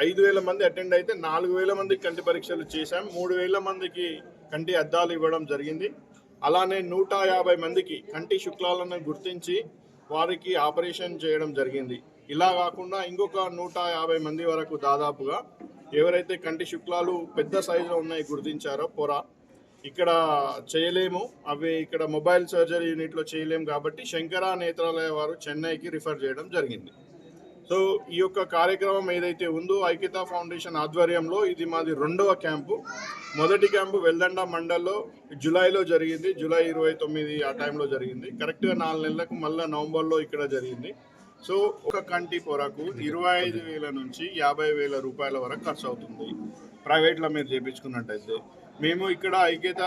5,000 మంది అటెండ్ అయితే 4,000 మందికి కంటి పరీక్షలు చేశాం. 3,000 మందికి కంటి అద్దాలు ఇవ్వడం జరిగింది. అలానే 150 మందికి కంటి శుక్లాలను గుర్తించి వారికి ఆపరేషన్ చేయడం జరిగింది. ఇలా కాకుండా ఇంకొక 150 మంది వరకు దాదాపుగా ఎవరైతే కంటి శుక్లాలు పెద్ద సైజులో ఉన్నాయి గుర్తించారో ఇక్కడ చేయలేము, అవి ఇక్కడ మొబైల్ సర్జరీ యూనిట్లో చేయలేము కాబట్టి శంకర నేత్రాలయ వారు చెన్నైకి రిఫర్ చేయడం జరిగింది. సో ఈ యొక్క కార్యక్రమం ఏదైతే ఉందో ఐక్యతా ఫౌండేషన్ ఆధ్వర్యంలో ఇది మాది 2వ క్యాంపు. మొదటి క్యాంపు వెల్దండ మండల్లో జూలైలో జరిగింది, జూలై 29 ఆ టైంలో జరిగింది. కరెక్ట్గా 4 నెలలకు మళ్ళీ నవంబర్లో ఇక్కడ జరిగింది. సో ఒక కంటి కొరకు 25,000 నుంచి 50,000 రూపాయల వరకు ఖర్చు అవుతుంది ప్రైవేట్లో మీరు చేయించుకున్నట్టయితే. మేము ఇక్కడ ఐక్యత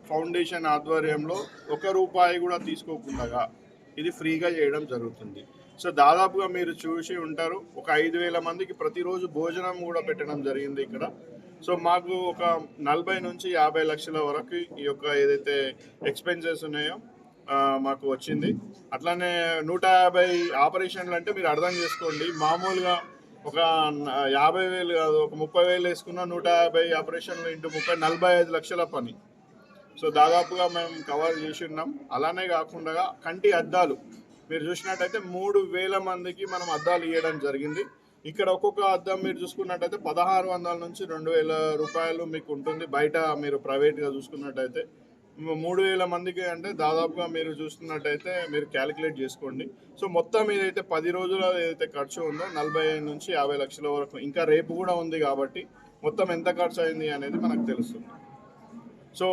ఫౌండేషన్ ఆధ్వర్యంలో 1 రూపాయి కూడా తీసుకోకుండా ఇది ఫ్రీగా చేయడం జరుగుతుంది. సో దాదాపుగా మీరు చూసి ఉంటారు, ఒక 5,000 మందికి ప్రతిరోజు భోజనం కూడా పెట్టడం జరిగింది ఇక్కడ. సో మాకు ఒక 40 నుంచి 50 లక్షల వరకు ఈ యొక్క ఏదైతే ఎక్స్పెన్సెస్ ఉన్నాయో మాకు వచ్చింది. అట్లానే 150 ఆపరేషన్లు అంటే మీరు అర్థం చేసుకోండి, మామూలుగా ఒక 50,000 కాదు, ఒక 30,000 వేసుకున్న 150 ఆపరేషన్లు ఇంటూ 30 45 లక్షల పని. సో దాదాపుగా మేము కవర్ చేసి ఉన్నాం. అలానే కాకుండా కంటి అద్దాలు మీరు చూసినట్టయితే 3,000 మందికి మనం అద్దాలు ఇవ్వడం జరిగింది. ఇక్కడ ఒక్కొక్క అద్దం మీరు చూసుకున్నట్టయితే 1,600 నుంచి 2,000 రూపాయలు మీకు ఉంటుంది. బయట మీరు ప్రైవేట్గా చూసుకున్నట్టయితే 3,000 మందికి అంటే దాదాపుగా మీరు చూస్తున్నట్టయితే మీరు క్యాలిక్యులేట్ చేసుకోండి. సో మొత్తం ఏదైతే 10 రోజుల ఏదైతే ఖర్చు ఉందో 45 నుంచి 50 లక్షల వరకు, ఇంకా రేపు కూడా ఉంది కాబట్టి మొత్తం ఎంత ఖర్చు అయింది అనేది మనకు తెలుస్తుంది. సో